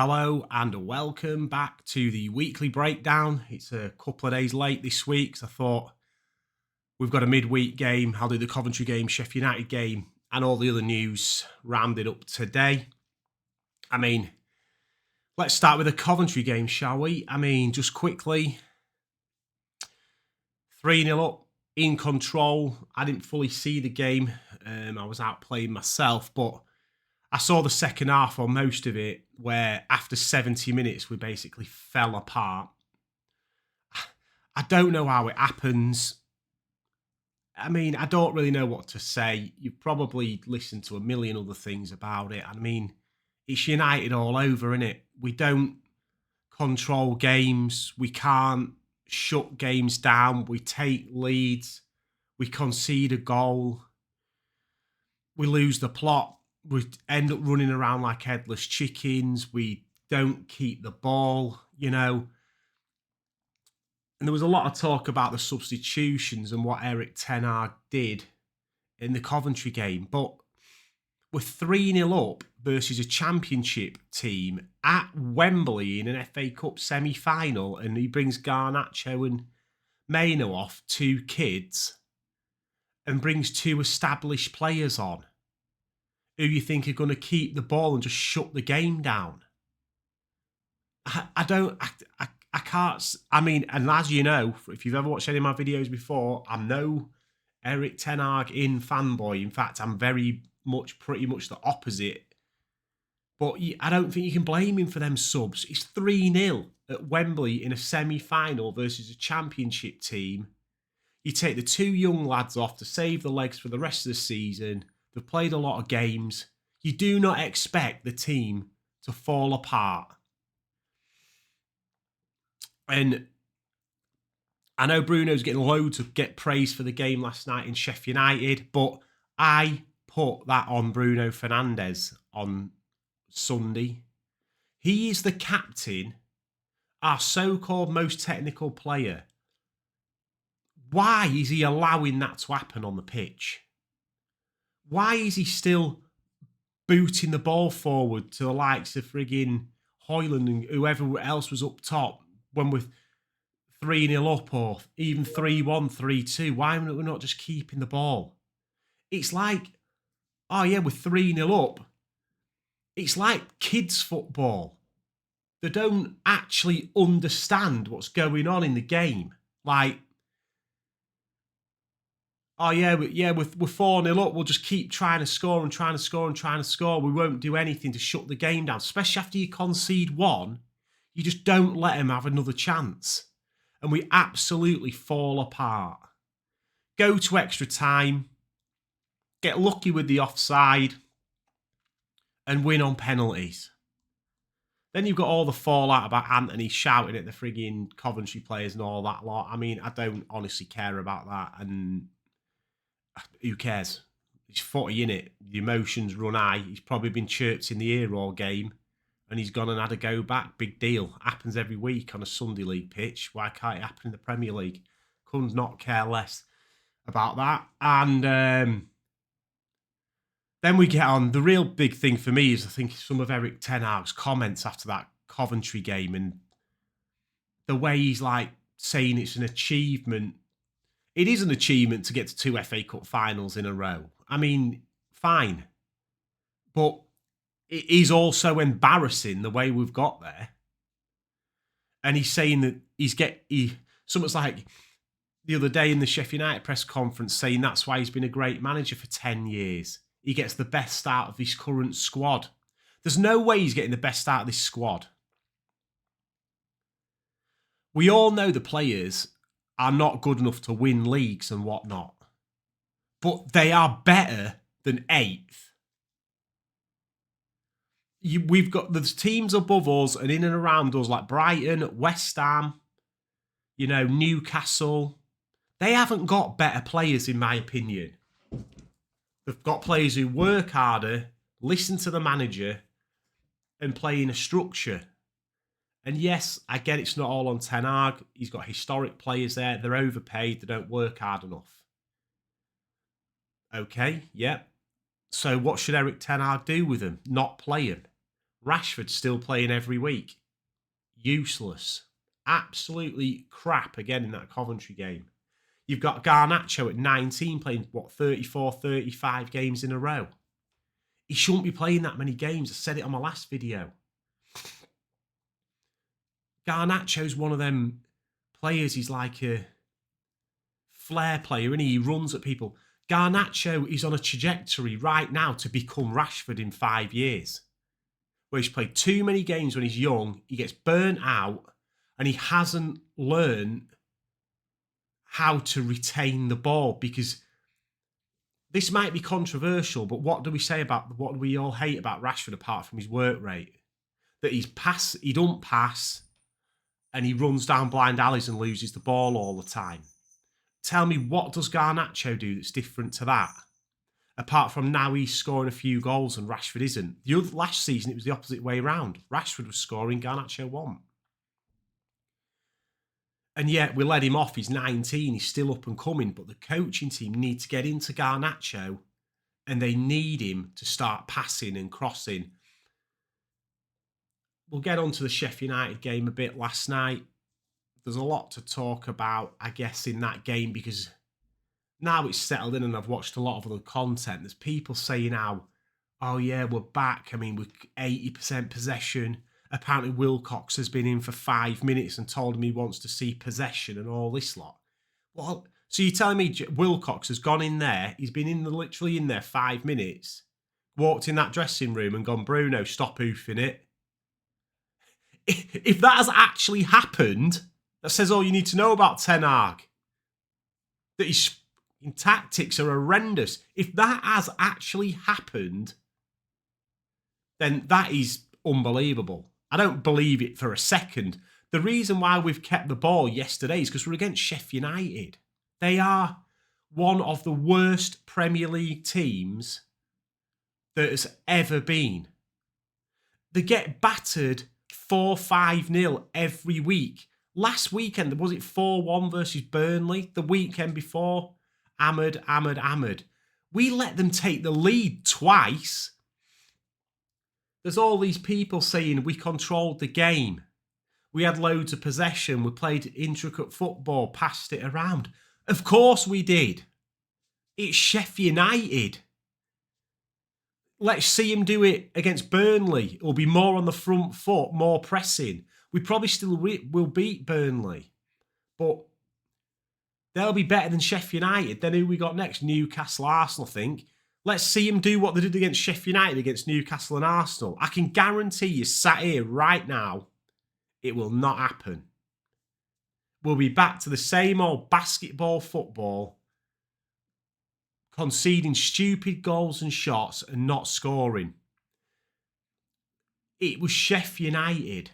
Hello and welcome back to the weekly breakdown. It's a couple of days late this week, so I thought we've got a midweek game. I'll do the Coventry game, Sheff United game, and all the other news rounded up today. Let's start with the Coventry game, shall we? Just quickly, 3-0 up, in control. I didn't fully see the game. I was out playing myself, but I saw the second half or most of it, where after 70 minutes, we basically fell apart. I don't know how it happens. I don't really know what to say. You've probably listened to a million other things about it. It's United all over, innit? We don't control games. We can't shut games down. We take leads. We concede a goal. We lose the plot. We end up running around like headless chickens. We don't keep the ball, And there was a lot of talk about the substitutions and what Eric Ten Hag did in the Coventry game. But we're 3-0 up versus a championship team at Wembley in an FA Cup semi-final, and he brings Garnacho and Maino off, two kids, and brings two established players on who you think are going to keep the ball and just shut the game down. I can't. And as you know, if you've ever watched any of my videos before, I'm no Eric Ten Hag in fanboy. In fact, I'm pretty much the opposite. But I don't think you can blame him for them subs. It's 3-0 at Wembley in a semi-final versus a championship team. You take the two young lads off to save the legs for the rest of the season. They've played a lot of games. You do not expect the team to fall apart. And I know Bruno's getting loads of praise for the game last night in Sheff United, but I put that on Bruno Fernandes on Sunday. He is the captain, our so-called most technical player. Why is he allowing that to happen on the pitch? Why is he still booting the ball forward to the likes of frigging Hoyland and whoever else was up top when we're 3-0 up or even 3-1, 3-2? Why are we not just keeping the ball? It's like, oh yeah, we're 3-0 up. It's like kids' football. They don't actually understand what's going on in the game. Like, oh yeah, we're 4-0 up. We'll just keep trying to score and trying to score and trying to score. We won't do anything to shut the game down. Especially after you concede one, you just don't let them have another chance. And we absolutely fall apart. Go to extra time, get lucky with the offside, and win on penalties. Then you've got all the fallout about Anthony shouting at the frigging Coventry players and all that lot. I don't honestly care about that. And who cares? He's 40 in it. The emotions run high. He's probably been chirped in the ear all game, and he's gone and had a go back. Big deal. Happens every week on a Sunday League pitch. Why can't it happen in the Premier League? Couldn't not care less about that. And then we get on. The real big thing for me is I think some of Eric Ten Hag's comments after that Coventry game and the way he's like saying it's an achievement. It is an achievement to get to two FA Cup finals in a row. Fine. But it is also embarrassing the way we've got there. And he's saying that someone's like the other day in the Sheff United press conference saying that's why he's been a great manager for 10 years. He gets the best out of this current squad. There's no way he's getting the best out of this squad. We all know the players are not good enough to win leagues and whatnot. But they are better than 8th. We've got the teams above us and in and around us like Brighton, West Ham, Newcastle. They haven't got better players, in my opinion. They've got players who work harder, listen to the manager, and play in a structure. And yes, I get it's not all on Ten Hag. He's got historic players there. They're overpaid. They don't work hard enough. Okay, yeah. So what should Eric Ten Hag do with them? Not play them. Rashford's still playing every week. Useless. Absolutely crap again in that Coventry game. You've got Garnacho at 19 playing, 34, 35 games in a row. He shouldn't be playing that many games. I said it on my last video. Garnacho's one of them players. He's like a flair player, and he runs at people. Garnacho is on a trajectory right now to become Rashford in 5 years, where he's played too many games when he's young, he gets burnt out, and he hasn't learned how to retain the ball. Because this might be controversial, but what do we all hate about Rashford apart from his work rate? That he don't pass, and he runs down blind alleys and loses the ball all the time. Tell me, what does Garnacho do that's different to that? Apart from now he's scoring a few goals and Rashford isn't. Last season, it was the opposite way around. Rashford was scoring, Garnacho won. And yet we let him off. He's 19. He's still up and coming. But the coaching team need to get into Garnacho, and they need him to start passing and crossing. We'll get on to the Sheff United game a bit last night. There's a lot to talk about, I guess, in that game, because now it's settled in and I've watched a lot of other content. There's people saying now, oh yeah, we're back. I mean, we're 80% possession. Apparently Wilcox has been in for 5 minutes and told him he wants to see possession and all this lot. Well, so you're telling me Wilcox has gone in there, he's been literally in there 5 minutes, walked in that dressing room and gone, Bruno, stop hoofing it. If that has actually happened, that says all you need to know about Ten Hag. That his tactics are horrendous. If that has actually happened, then that is unbelievable. I don't believe it for a second. The reason why we've kept the ball yesterday is because we're against Sheff United. They are one of the worst Premier League teams that has ever been. They get battered 4-5-0 every week. Last weekend, was it 4-1 versus Burnley? The weekend before, Ahmed. We let them take the lead twice. There's all these people saying we controlled the game. We had loads of possession. We played intricate football, passed it around. Of course we did. It's Sheff United. Let's see him do it against Burnley. It'll be more on the front foot, more pressing. We probably still will beat Burnley, but they'll be better than Sheff United. Then who we got next? Newcastle, Arsenal, I think. Let's see him do what they did against Sheff United, against Newcastle and Arsenal. I can guarantee you, sat here right now, it will not happen. We'll be back to the same old basketball football, conceding stupid goals and shots and not scoring. It was Sheff United.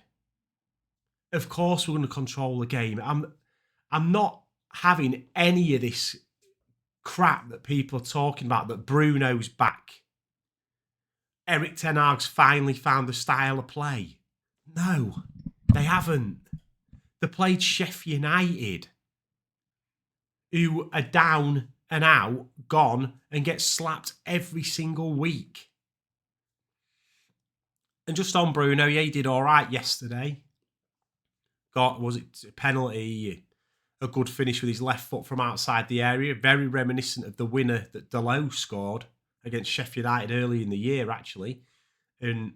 Of course we're going to control the game. I'm not having any of this crap that people are talking about, that Bruno's back. Erik Ten Hag's finally found the style of play. No, they haven't. They played Sheff United, who are down and out, gone, and get slapped every single week. And just on Bruno, yeah, he did all right yesterday. Was it a penalty? A good finish with his left foot from outside the area. Very reminiscent of the winner that Delot scored against Sheff United early in the year, actually. And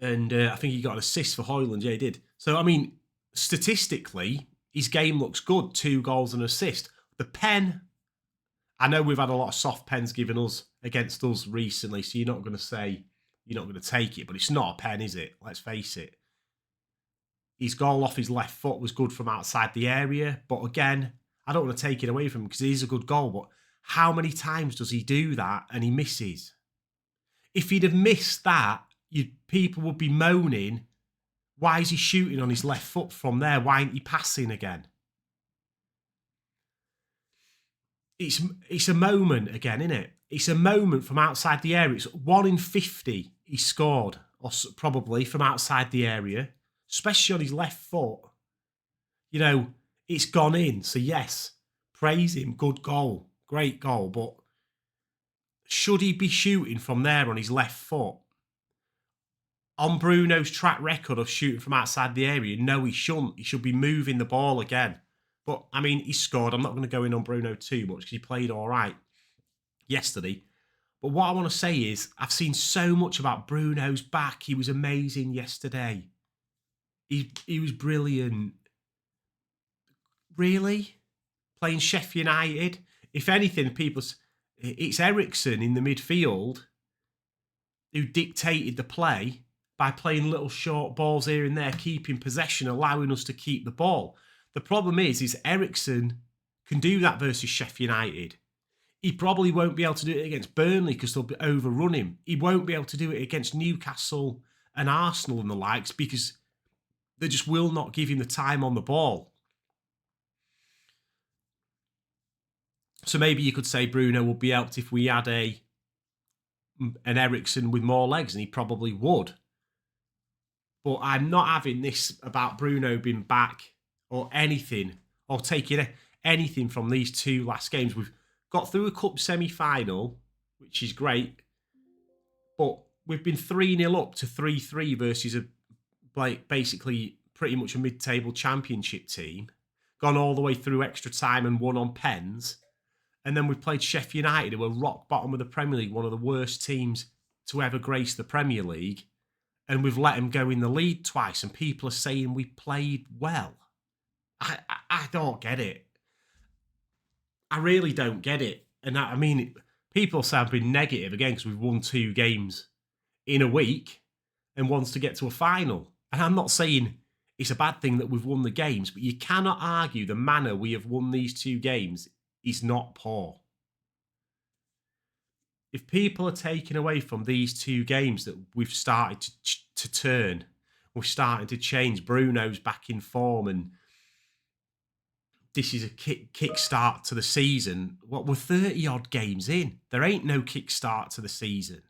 I think he got an assist for Højlund. Yeah, he did. So, I mean, statistically, his game looks good. 2 goals and an assist. The pen, I know we've had a lot of soft pens given us against us recently, so you're not going to say you're not going to take it, but it's not a pen, is it? Let's face it. His goal off his left foot was good from outside the area, but again, I don't want to take it away from him because it is a good goal, but how many times does he do that and he misses? If he'd have missed that, people would be moaning, why is he shooting on his left foot from there? Why ain't he passing again? It's a moment again, isn't it? It's a moment from outside the area. It's 1 in 50 he scored, or probably from outside the area, especially on his left foot. You know, it's gone in. So yes, praise him. Good goal. Great goal. But should he be shooting from there on his left foot? On Bruno's track record of shooting from outside the area, no, he shouldn't. He should be moving the ball again. But, I mean, he scored. I'm not going to go in on Bruno too much because he played all right yesterday. But what I want to say is I've seen so much about Bruno's back. He was amazing yesterday. He was brilliant. Really? Playing Sheff United? If anything, it's Eriksen in the midfield who dictated the play by playing little short balls here and there, keeping possession, allowing us to keep the ball. The problem is Eriksen can do that versus Sheff United. He probably won't be able to do it against Burnley because they'll overrun him. He won't be able to do it against Newcastle and Arsenal and the likes because they just will not give him the time on the ball. So maybe you could say Bruno would be helped if we had an Eriksen with more legs, and he probably would. But I'm not having this about Bruno being back or anything, or taking anything from these two last games. We've got through a cup semi-final, which is great, but we've been 3-0 up to 3-3 versus basically pretty much a mid-table championship team, gone all the way through extra time and won on pens, and then we've played Sheff United, who are rock bottom of the Premier League, one of the worst teams to ever grace the Premier League, and we've let them go in the lead twice, and people are saying we played well. I don't get it. I really don't get it. And I mean, people say I've been negative again because we've won 2 games in a week and wants to get to a final. And I'm not saying it's a bad thing that we've won the games, but you cannot argue the manner we have won these 2 games is not poor. If people are taking away from these 2 games that we've started to turn, we're starting to change, Bruno's back in form, and this is a kick start to the season. What, we're 30-odd games in. There ain't no kick start to the season.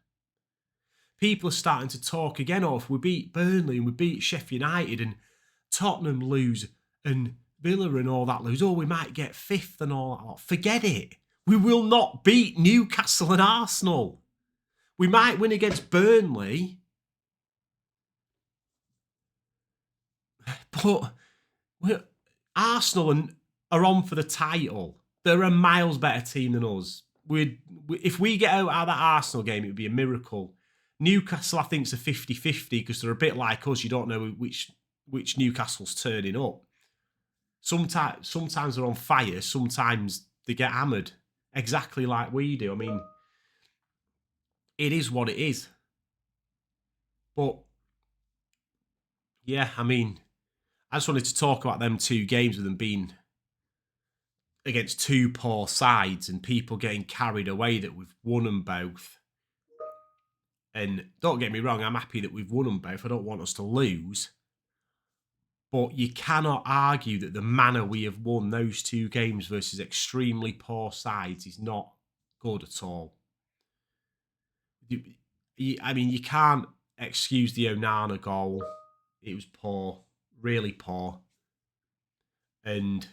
People are starting to talk again, if we beat Burnley and we beat Sheff United and Tottenham lose and Villa and all that lose, we might get 5th and all that. Forget it. We will not beat Newcastle and Arsenal. We might win against Burnley, but Arsenal are on for the title. They're a miles better team than us. If we get out of that Arsenal game, it would be a miracle. Newcastle, I think, is a 50-50 because they're a bit like us. You don't know which Newcastle's turning up. Sometimes they're on fire. Sometimes they get hammered, exactly like we do. I mean, it is what it is. But yeah, I mean, I just wanted to talk about them 2 games with them being against 2 poor sides and people getting carried away that we've won them both. And don't get me wrong, I'm happy that we've won them both. I don't want us to lose. But you cannot argue that the manner we have won those 2 games versus extremely poor sides is not good at all. I mean, you can't excuse the Onana goal. It was poor, really poor. And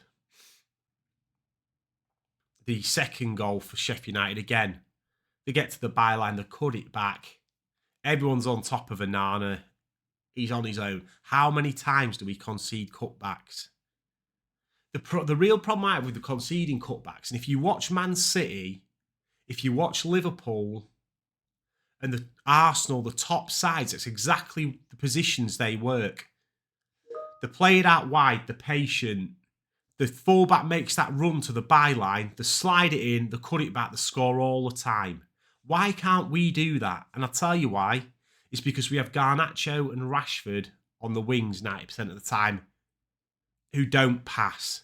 the second goal for Sheff United, again, they get to the byline, they cut it back. Everyone's on top of Onana. He's on his own. How many times do we concede cutbacks? The real problem I have with the conceding cutbacks, and if you watch Man City, if you watch Liverpool and the Arsenal, the top sides, it's exactly the positions they work. They play it out wide, they're patient. The fullback makes that run to the byline, they slide it in, they cut it back, they score all the time. Why can't we do that? And I'll tell you why. It's because we have Garnacho and Rashford on the wings 90% of the time who don't pass.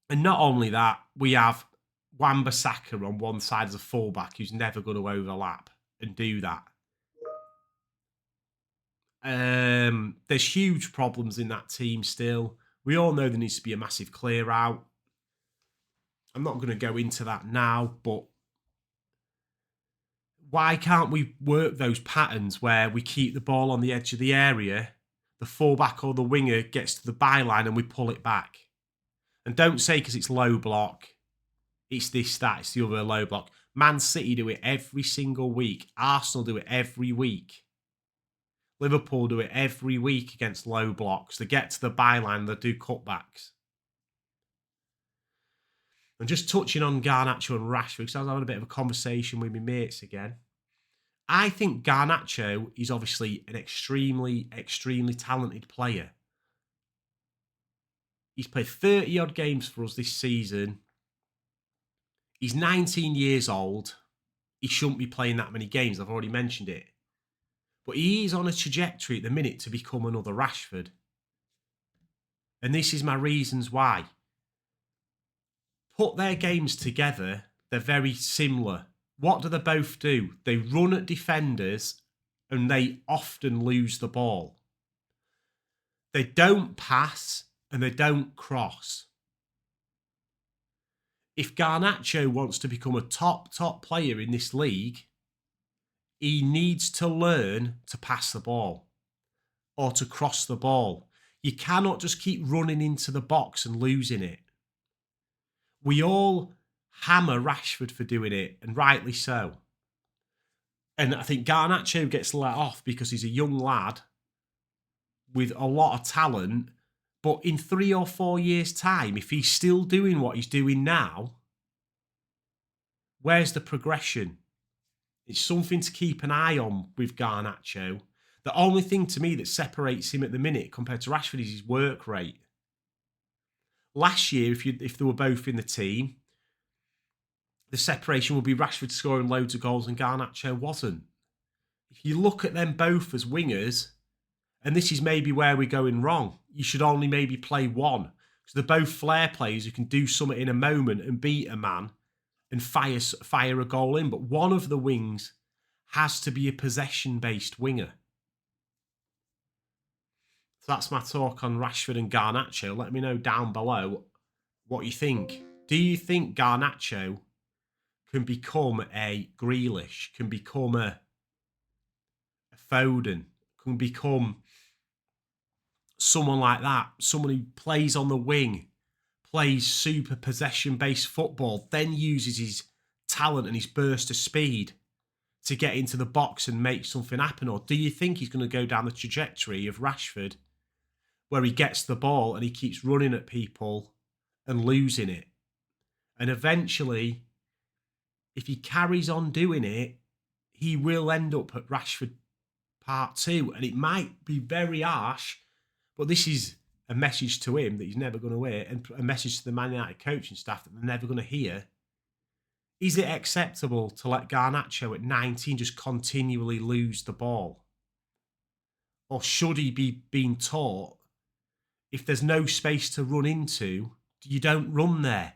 And not only that, we have Wan-Bissaka on one side as a fullback who's never going to overlap and do that. There's huge problems in that team still. We all know there needs to be a massive clear out. I'm not going to go into that now, but why can't we work those patterns where we keep the ball on the edge of the area, the fullback or the winger gets to the byline and we pull it back? And don't say because it's low block, it's this, that, it's the other low block. Man City do it every single week. Arsenal do it every week. Liverpool do it every week against low blocks. They get to the byline, they do cutbacks. And just touching on Garnacho and Rashford, because I was having a bit of a conversation with my mates again. I think Garnacho is obviously an extremely, extremely talented player. He's played 30-odd games for us this season. He's 19 years old. He shouldn't be playing that many games. I've already mentioned it. But he is on a trajectory at the minute to become another Rashford. And this is my reasons why. Put their games together, they're very similar. What do they both do? They run at defenders and they often lose the ball. They don't pass and they don't cross. If Garnacho wants to become a top player in this league, he needs to learn to pass the ball or to cross the ball. You cannot just keep running into the box and losing it. We all hammer Rashford for doing it, and rightly so. And I think Garnacho gets let off because he's a young lad with a lot of talent. But in 3 or 4 years' time, if he's still doing what he's doing now, where's the progression? It's something to keep an eye on with Garnacho. The only thing to me that separates him at the minute compared to Rashford is his work rate. Last year, if they were both in the team, the separation would be Rashford scoring loads of goals and Garnacho wasn't. If you look at them both as wingers, and this is maybe where we're going wrong, you should only maybe play one. Because they're both flair players who can do something in a moment and beat a man and fire a goal in. But one of the wings has to be a possession-based winger. So that's my talk on Rashford and Garnacho. Let me know down below what you think. Do you think Garnacho can become a Grealish, can become a Foden, can become someone like that, someone who plays on the wing, plays super possession-based football, then uses his talent and his burst of speed to get into the box and make something happen? Or do you think he's going to go down the trajectory of Rashford, where he gets the ball and he keeps running at people and losing it? And eventually, if he carries on doing it, he will end up at Rashford Part 2. And it might be very harsh, but this is a message to him that he's never going to hear, and a message to the Man United coaching staff that they're never going to hear. Is it acceptable to let Garnacho at 19 just continually lose the ball? Or should he be being taught, if there's no space to run into, you don't run there.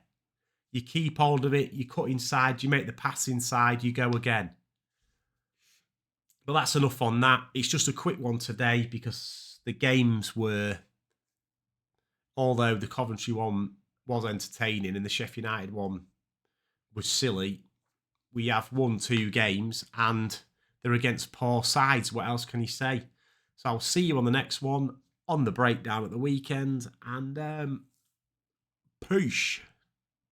You keep hold of it, you cut inside, you make the pass inside, you go again. But that's enough on that. It's just a quick one today because the games were, although the Coventry one was entertaining and the Sheff United one was silly, we have won 2 games and they're against poor sides. What else can you say? So I'll see you on the next one, on the breakdown at the weekend, and peace.